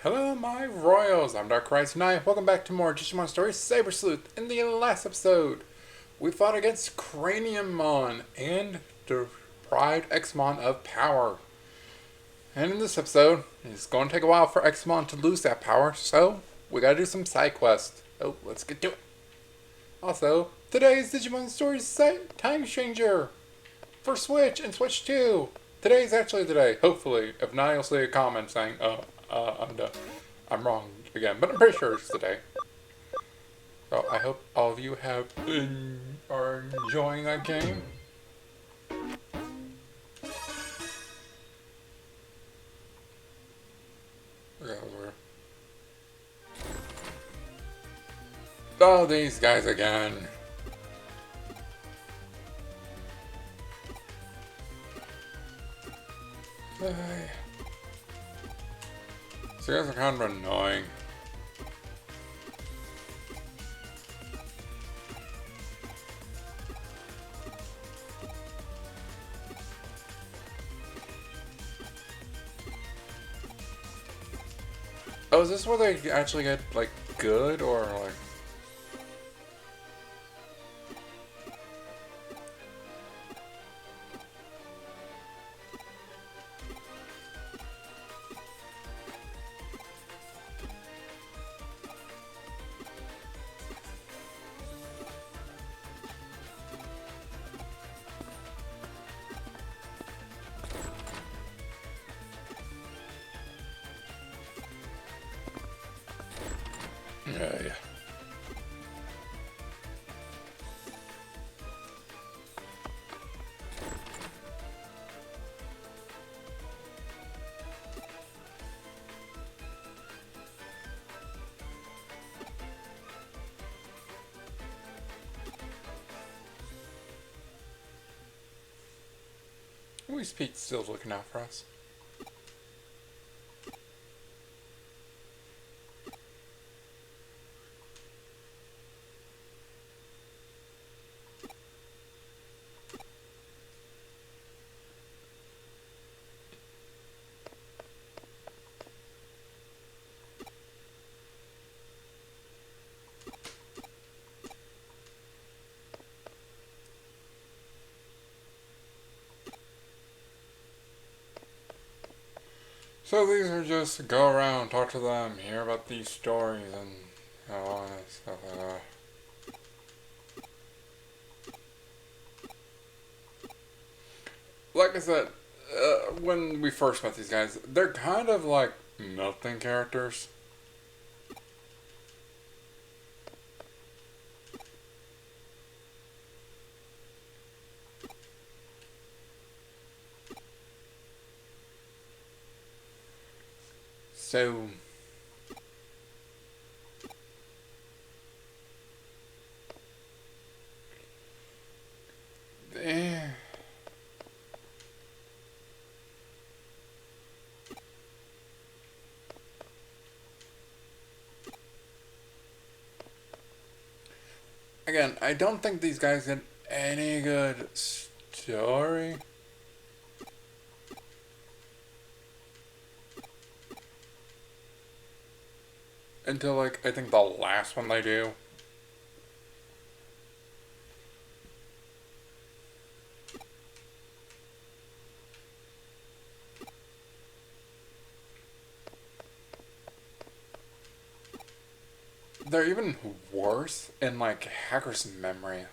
Hello, my royals. I'm DarkriseKnight. Welcome back to more Digimon Story Cyber Sleuth. In the last episode, we fought against Craniummon and deprived Xmon of power. And in this episode, it's going to take a while for Xmon to lose that power, so we gotta do some side quests. Oh, let's get to it. Also, today's Digimon Story Time Changer for Switch and Switch 2. Today's actually today, hopefully. If not, you'll see a comment saying, I'm done. I'm wrong again, but I'm pretty sure it's today. So I hope all of you are enjoying that game. That was weird. Oh, these guys again. These guys are kind of annoying. Oh, is this where they actually get, like, good, or, like... Yeah. At least Pete's still looking out for us. So these are just go around, talk to them, hear about these stories, and all that stuff like that. Like I said, when we first met these guys, they're kind of like melting characters. So... Eh. Again, I don't think these guys get any good story. Until, like, I think the last one they do. They're even worse in, like, Hacker's Memory.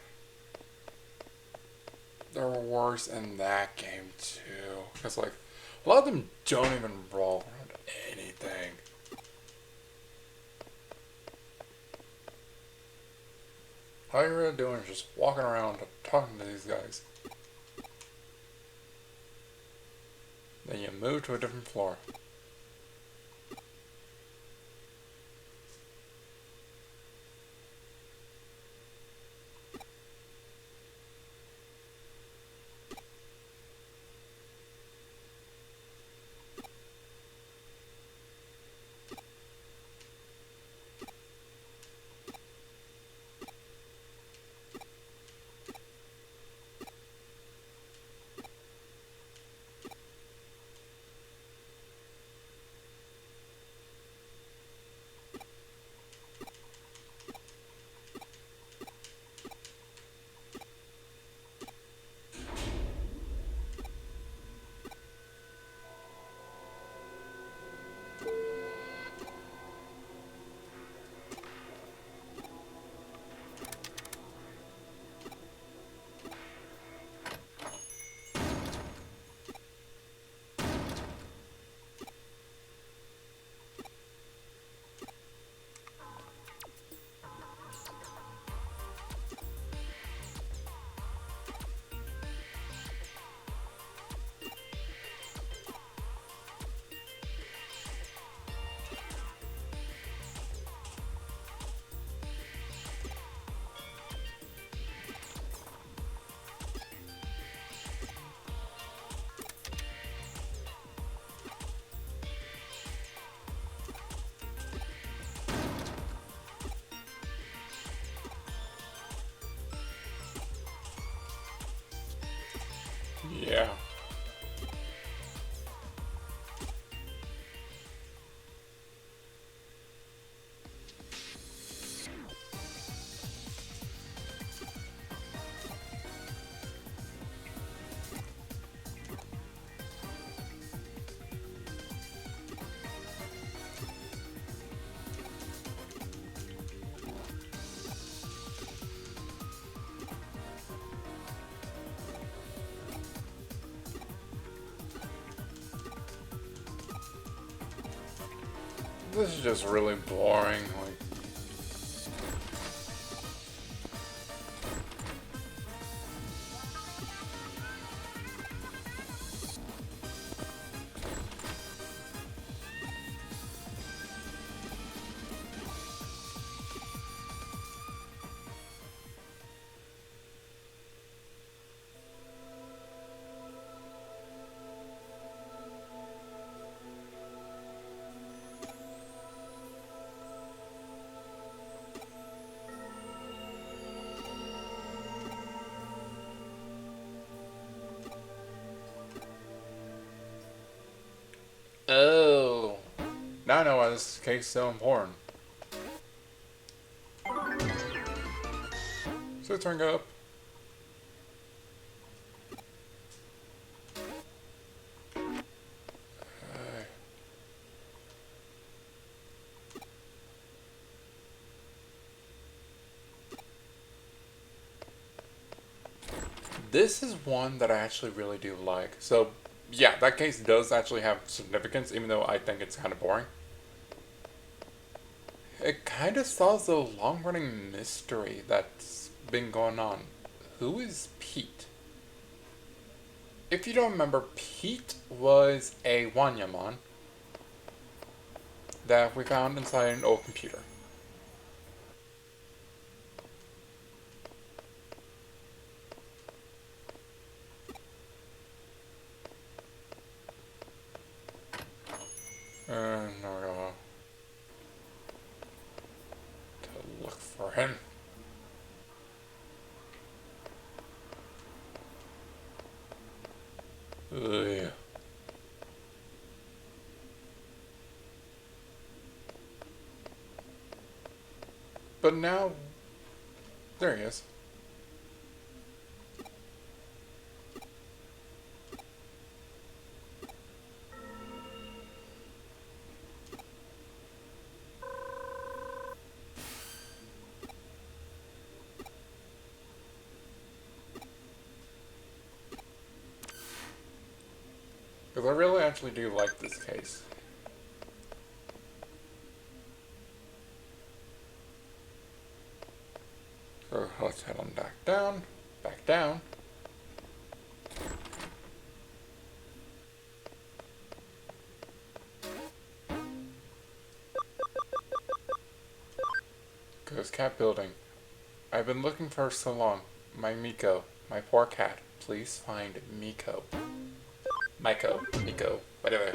They're worse in that game, too. Because, like, a lot of them don't even roll around anything. All you're really doing is just walking around talking to these guys. Then you move to a different floor. Yeah. This is just really boring. Like, oh. Now I know why this case is so important. So turn up. This is one that I actually really do like. So, yeah, that case does actually have significance, even though I think it's kind of boring. It kind of solves the long-running mystery that's been going on. Who is Pete? If you don't remember, Pete was a Wanyamon that we found inside an old computer. And we're gonna to look for him. Ugh. But now, there he is. Because I really actually do like this case. So let's head on back down. Back down. Ghost cat building. I've been looking for so long. My Miko. My poor cat. Please find Miko. Miko, whatever.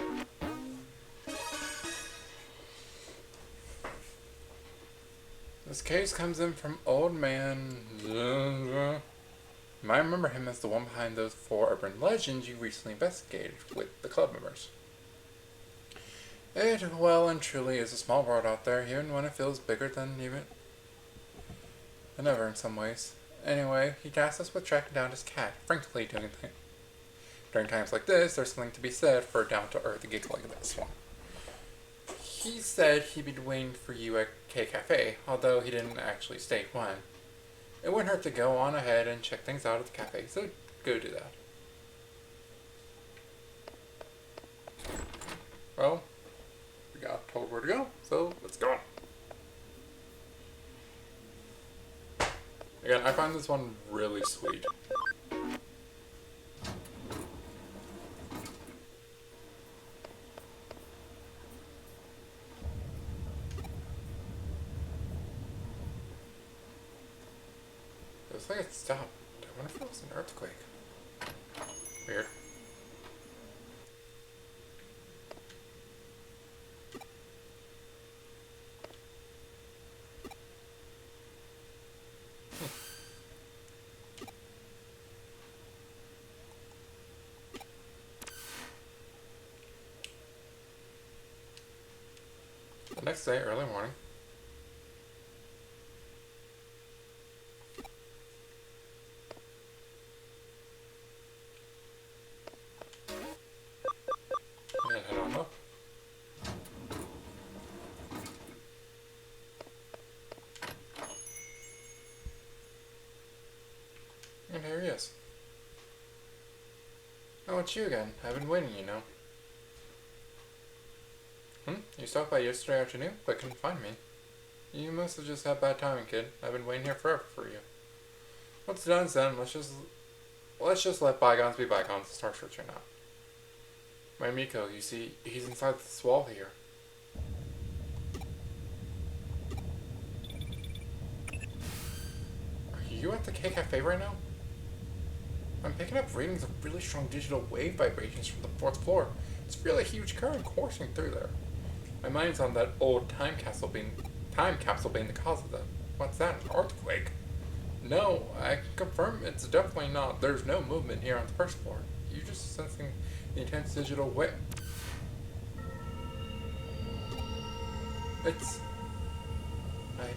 This case comes in from Old Man. You might remember him as the one behind those 4 urban legends you recently investigated with the club members. It well and truly is a small world out there, even when it feels bigger than ever in some ways. Anyway, he tasked us with tracking down his cat. Frankly, during times like this, there's something to be said for a down-to-earth gig like this one. He said he'd be waiting for you at K Cafe, although he didn't actually state when. It wouldn't hurt to go on ahead and check things out at the cafe, so go do that. Well, we got told where to go, so let's go. Again, I find this one really sweet. Looks like it stopped. I wonder if it was an earthquake. Weird. Next day, early morning. And head on up. And here he is. Oh, it's you again. I've been waiting, you know. You stopped by yesterday afternoon, but couldn't find me. You must have just had bad timing, kid. I've been waiting here forever for you. What's done is done. Let's just let bygones be bygones and start searching out. My Miko, you see, he's inside this wall here. Are you at the K Cafe right now? I'm picking up readings of really strong digital wave vibrations from the 4th floor. It's really a huge current coursing through there. My mind's on that old time capsule being the cause of that. What's that? An earthquake? No, I can confirm it's definitely not. There's no movement here on the 1st floor. You're just sensing the intense digital wave. I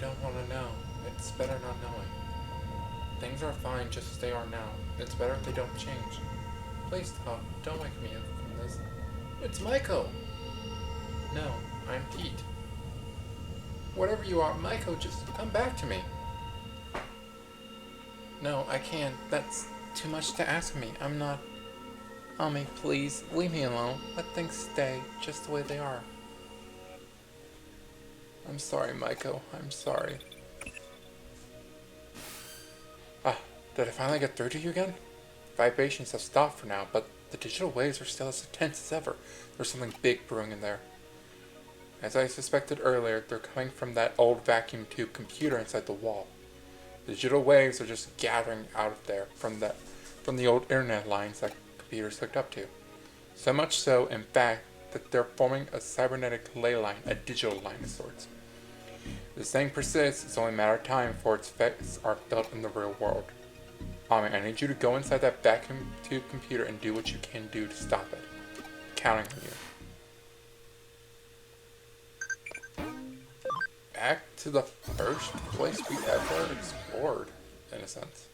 don't want to know. It's better not knowing. Things are fine just as they are now. It's better if they don't change. Please stop. Don't wake me up from this. It's Maiko! No, I'm Pete. Whatever you are, Maiko, just come back to me. No, I can't. That's too much to ask me. I'm not... Ami, please, leave me alone. Let things stay just the way they are. I'm sorry, Maiko. I'm sorry. Did I finally get through to you again? Vibrations have stopped for now, but the digital waves are still as intense as ever. There's something big brewing in there. As I suspected earlier, they're coming from that old vacuum tube computer inside the wall. The digital waves are just gathering out of there from the old internet lines that computers hooked up to. So much so, in fact, that they're forming a cybernetic ley line, a digital line of sorts. If this thing persists, it's only a matter of time before its effects are felt in the real world. Ami, I need you to go inside that vacuum tube computer and do what you can do to stop it. I'm counting on you. Back to the first place we ever explored, in a sense.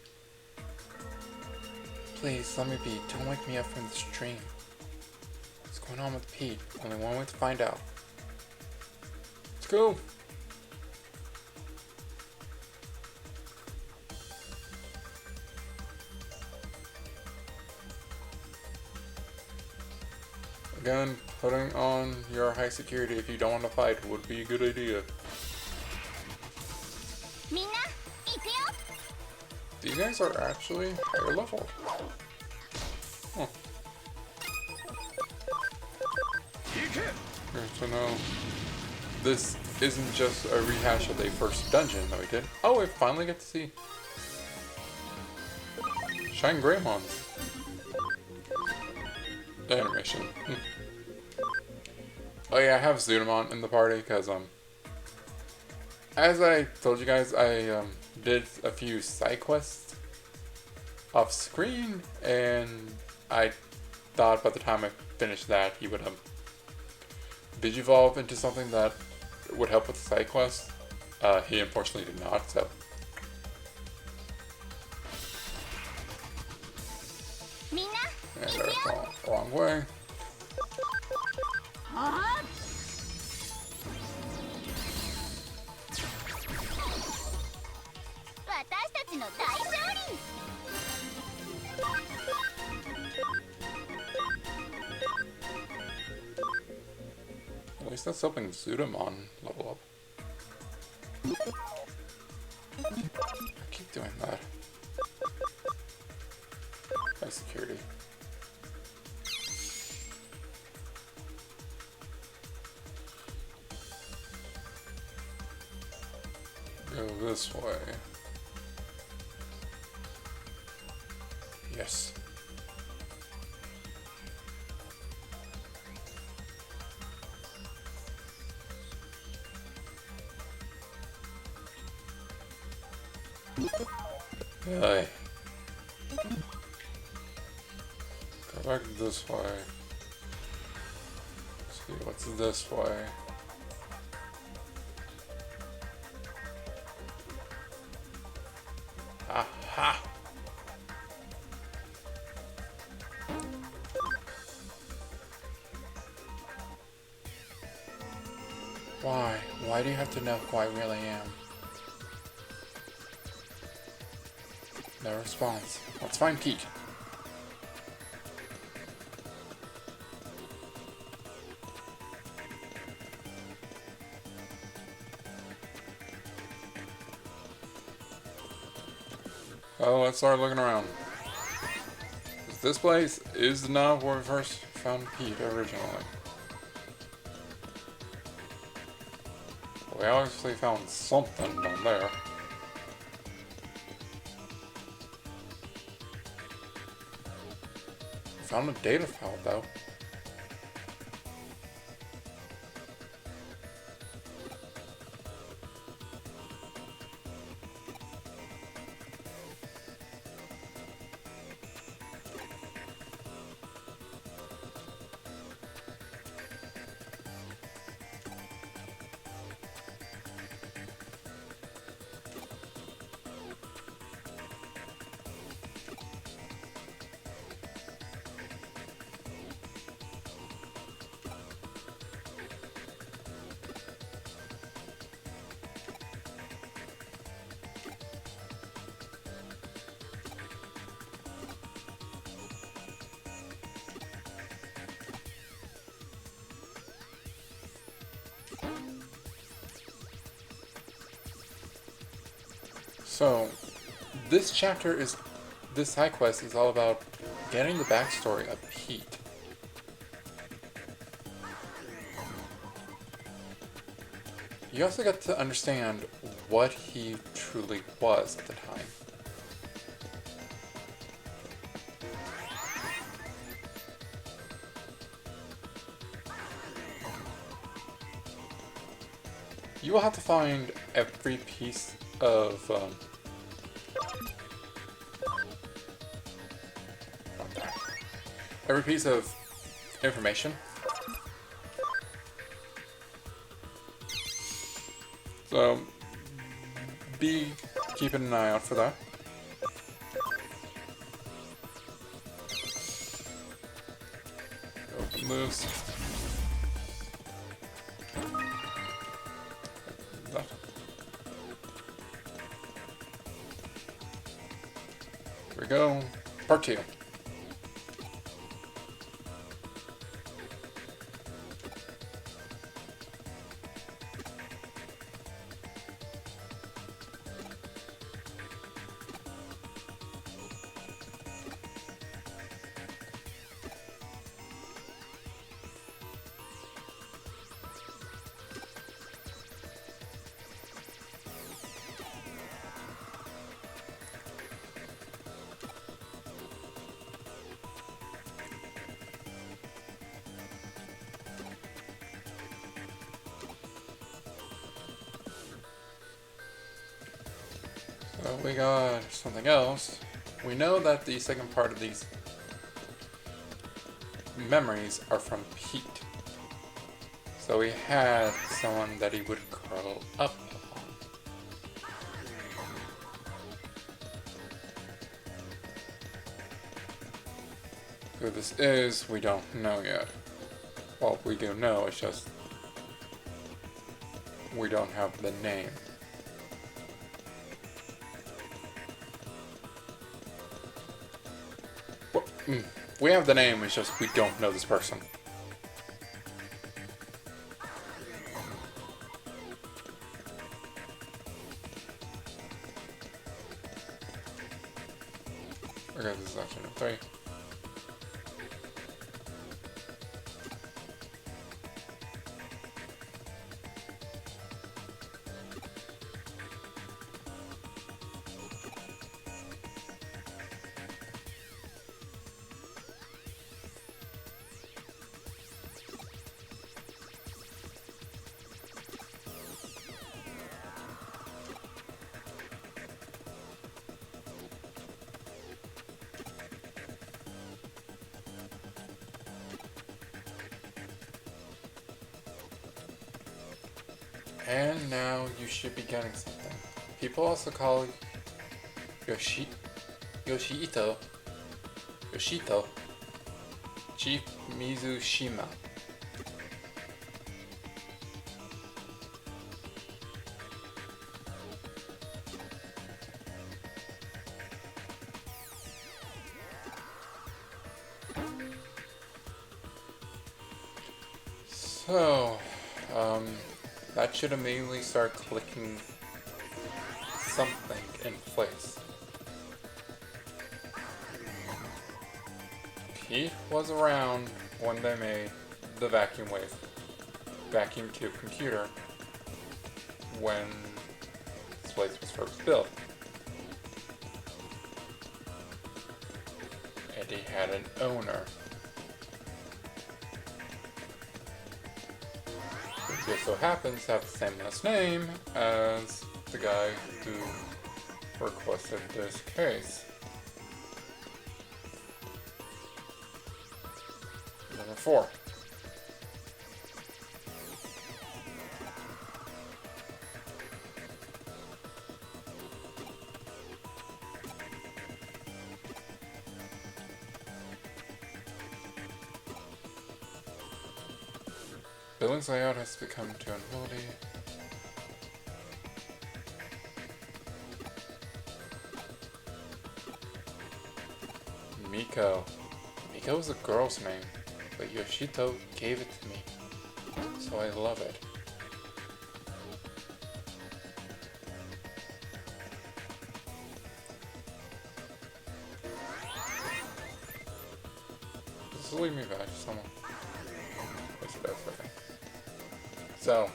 Please, let me be. Don't wake me up from this dream. What's going on with Pete? Only one way to find out. Let's go! Again, putting on your high security if you don't want to fight would be a good idea. These guys are actually higher level. Huh. Good to know. This isn't just a rehash of the first dungeon that we did. Oh, we finally get to see Shine Greymon. The animation. Oh yeah, I have Zudamon in the party because as I told you guys, I did a few side quests off screen, and I thought by the time I finished that he would digivolve into something that would help with the side quest. He unfortunately did not, so. And they're going the wrong way. At least that's helping Zudamon level up. I keep doing that. High security. Go this way. Yes. Hey. Go back this way. Let's see what's this way. Why? Why do you have to know who I really am? No response. Let's find Pete. Oh, let's start looking around. This place is not where we first found Pete originally. We obviously found something down there. We found a data file though. So, this side quest is all about getting the backstory of Pete. You also get to understand what he truly was at the time. You will have to find every piece of information. So be keeping an eye out for that. Open moves. That. Here we go. Part 2. So we got something else. We know that the second part of these memories are from Pete. So he had someone that he would curl up upon. Who this is, we don't know yet. Well, we do know, it's just we don't have the name. We have the name, it's just we don't know this person. Okay, this is action number 3. And now you should be getting something. People also call Yoshito Chief Mizushima. So, that should immediately start clicking something in place. Pete was around when they made the vacuum tube computer when this place was first built. And he had an owner. Who just so happens to have the same last name as the guy who requested this case. Number 4. Building's layout has become too unwieldy. Miko. Miko is a girl's name, but Yoshito gave it to me, so I love it. Just leave me back, someone. Yes, it does, okay. So,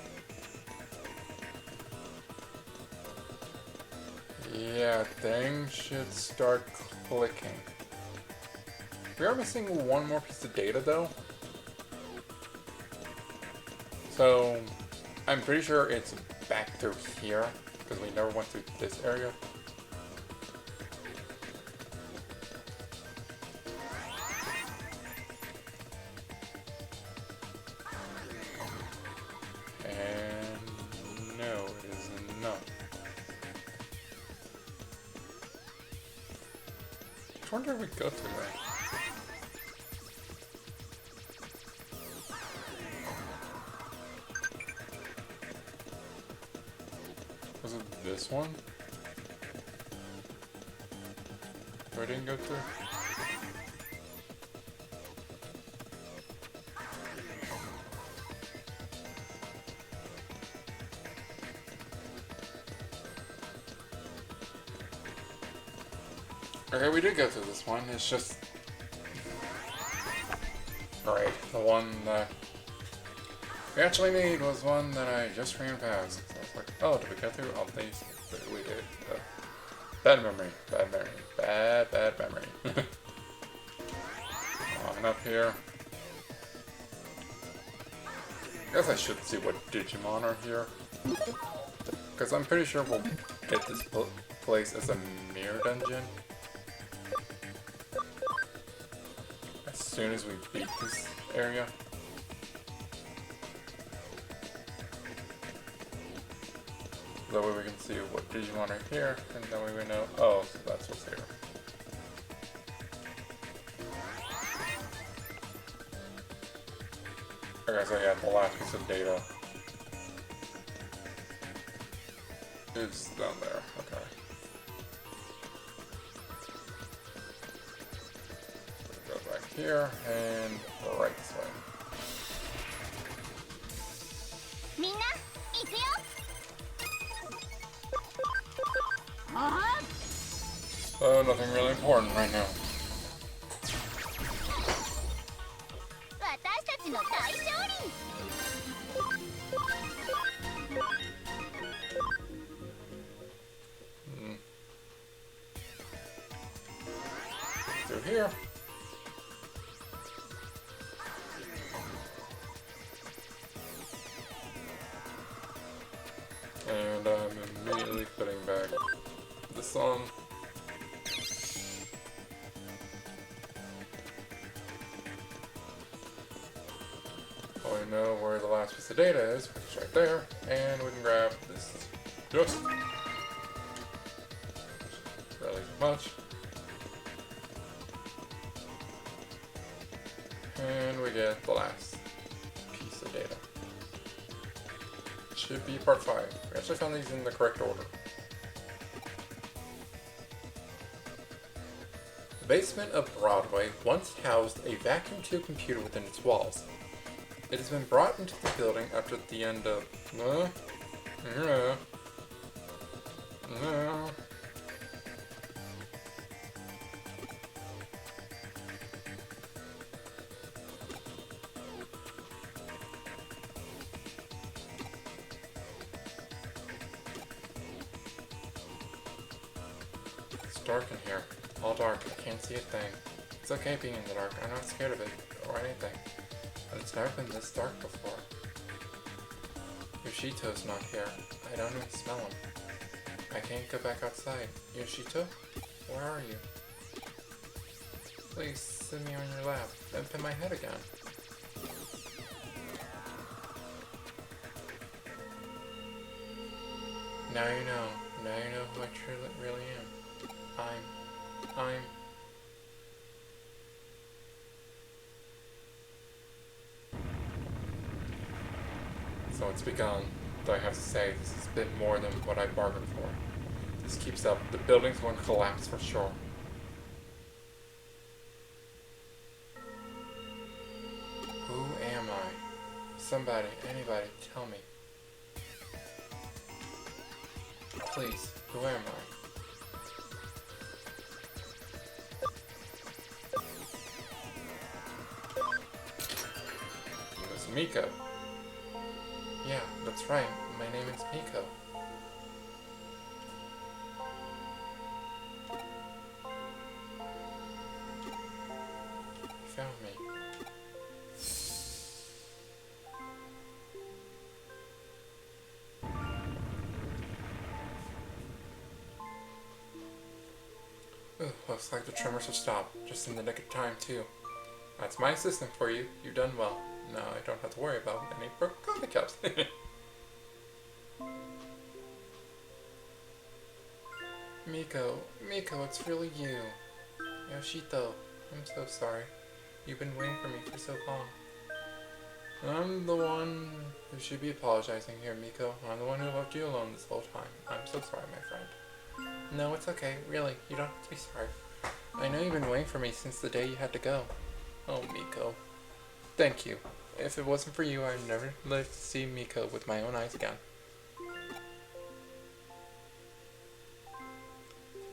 yeah, things should start clicking. We are missing one more piece of data though. So, I'm pretty sure it's back through here, because we never went through this area. And no, it is not. I wonder if we go through that. Was it this one? I didn't go through? Okay, we did go through this one. It's just... Alright, the one that we actually made was one that I just ran past. So I was like, oh, did we go through all these? But we did. Bad memory. Bad memory. Bad memory. On up here. I guess I should see what Digimon are here. Because I'm pretty sure we'll get this place as a mirror dungeon. As soon as we beat this area. That way we can see what Digimon are here, and that way we know, oh, so that's what's here. Okay, so yeah, the last piece of data is down there, okay. Go back here, and right this way. Oh, nothing really important right now. Through here. And I'm immediately putting back the song. We know where the last piece of data is, which is right there, and we can grab this just really much. And we get the last piece of data. Should be part 5. We actually found these in the correct order. The basement of Broadway once housed a vacuum tube computer within its walls. It has been brought into the building after the end of... No. It's dark in here. All dark. I can't see a thing. It's okay being in the dark. I'm not scared of it or anything. But it's never been this dark before. Yoshito's not here. I don't even smell him. I can't go back outside. Yoshito? Where are you? Please sit me on your lap. Don't pin my head again. Now you know. Now you know who I truly really am. I'm... So it's begun, though I have to say, this is a bit more than what I bargained for. If this keeps up, the building's going to collapse for sure. Who am I? Somebody, anybody, tell me. Please, who am I? It's Miko. Yeah, that's right. My name is Miko. You found me. Ooh, looks like the tremors have stopped. Just in the nick of time, too. That's my assistant for you. You've done well. Now I don't have to worry about any broken coffee cups. Miko, it's really you. Yoshito, I'm so sorry. You've been waiting for me for so long. I'm the one who should be apologizing here, Miko. I'm the one who left you alone this whole time. I'm so sorry, my friend. No, it's okay. Really, you don't have to be sorry. I know you've been waiting for me since the day you had to go. Oh, Miko. Thank you. If it wasn't for you, I'd never live to see Miko with my own eyes again.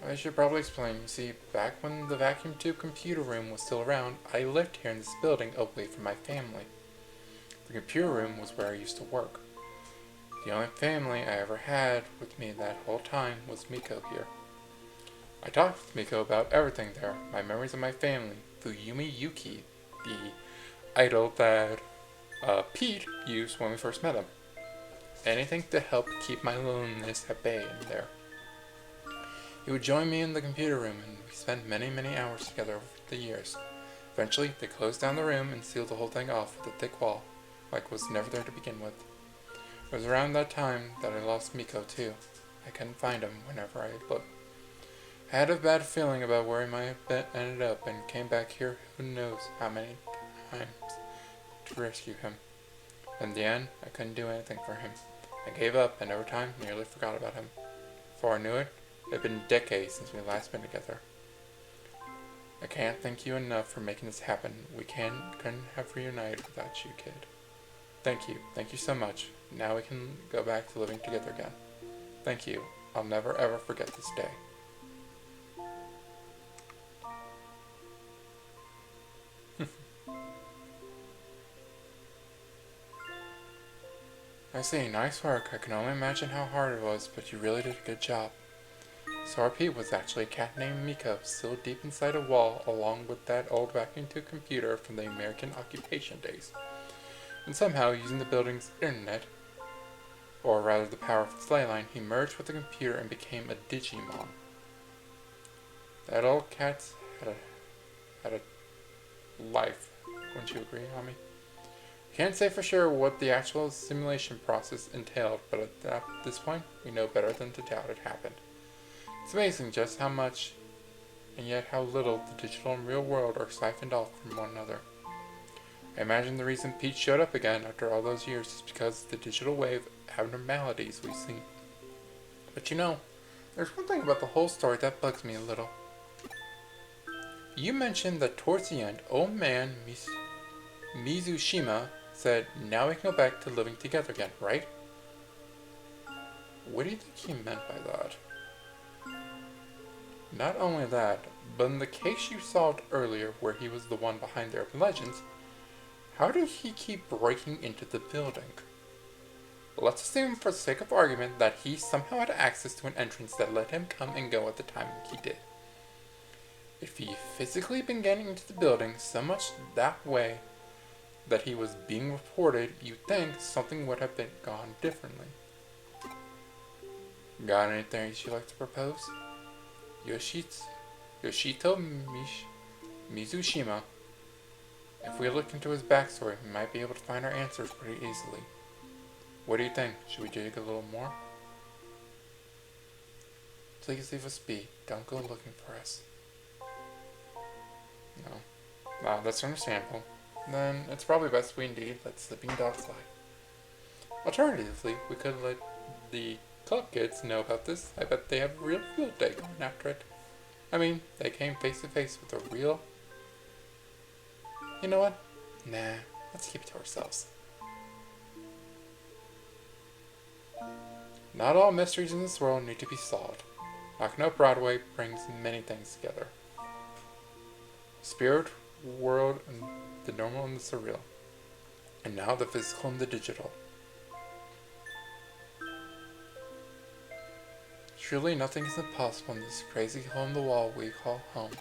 I should probably explain. You see, back when the vacuum tube computer room was still around, I lived here in this building away from my family. The computer room was where I used to work. The only family I ever had with me that whole time was Miko here. I talked with Miko about everything there, my memories of my family, Fuyumi Yuki, the idol that Pete used when we first met him. Anything to help keep my loneliness at bay in there. He would join me in the computer room, and we spent many, many hours together over the years. Eventually, they closed down the room and sealed the whole thing off with a thick wall, like it was never there to begin with. It was around that time that I lost Miko too. I couldn't find him whenever I looked. I had a bad feeling about where he might have ended up, and came back here who knows how many times to rescue him. In the end, I couldn't do anything for him. I gave up, and over time, nearly forgot about him. Before I knew it, it had been decades since we last been together. I can't thank you enough for making this happen. We couldn't have reunited without you, kid. Thank you so much. Now we can go back to living together again. Thank you. I'll never ever forget this day. I see, nice work. I can only imagine how hard it was, but you really did a good job. So our Pete was actually a cat named Miko, still deep inside a wall, along with that old vacuum tube computer from the American occupation days. And somehow, using the building's internet, or rather the power of its ley line, he merged with the computer and became a Digimon. That old cat had a life, wouldn't you agree, Ami? Can't say for sure what the actual simulation process entailed, but at this point, we know better than to doubt it happened. It's amazing just how much, and yet how little, the digital and real world are siphoned off from one another. I imagine the reason Pete showed up again after all those years is because of the digital wave abnormalities we've seen. But you know, there's one thing about the whole story that bugs me a little. You mentioned that towards the end, old man Mizushima said, now we can go back to living together again, right? What do you think he meant by that? Not only that, but in the case you solved earlier where he was the one behind their legends, how did he keep breaking into the building? Let's assume for the sake of argument that he somehow had access to an entrance that let him come and go at the time he did. If he physically been getting into the building so much that way that he was being reported, you'd think something would have been gone differently. Got anything you'd like to propose? Yoshito Mizushima. If we look into his backstory, we might be able to find our answers pretty easily. What do you think? Should we dig a little more? Please leave us be. Don't go looking for us. No. That's understandable. Then it's probably best we indeed let sleeping dogs lie. Alternatively, we could let the club kids know about this. I bet they have a real field day going after it. I mean, they came face to face with a real... You know what? Nah, let's keep it to ourselves. Not all mysteries in this world need to be solved. Knocking Up Broadway brings many things together. Spirit, world, and the normal and the surreal. And now the physical and the digital. Truly nothing is impossible in this crazy hole in the wall we call home.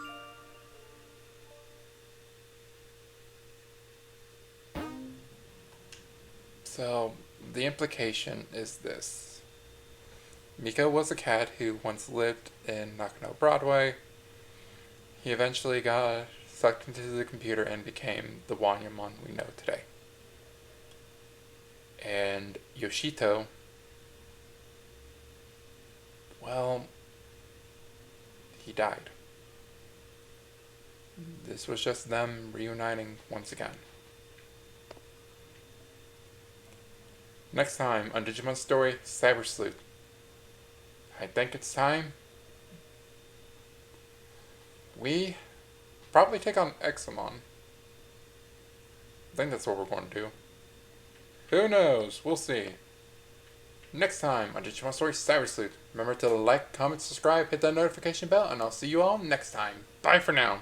So, the implication is this. Miko was a cat who once lived in Nakano Broadway. He eventually got sucked into the computer and became the Wanyamon we know today. And Yoshito, well, he died. This was just them reuniting once again. Next time on Digimon Story Cyber Sleuth. I think it's time we probably take on Examon. I think that's what we're going to do. Who knows? We'll see. Next time on Digimon Story Cyber Sleuth. Remember to like, comment, subscribe, hit that notification bell, and I'll see you all next time. Bye for now.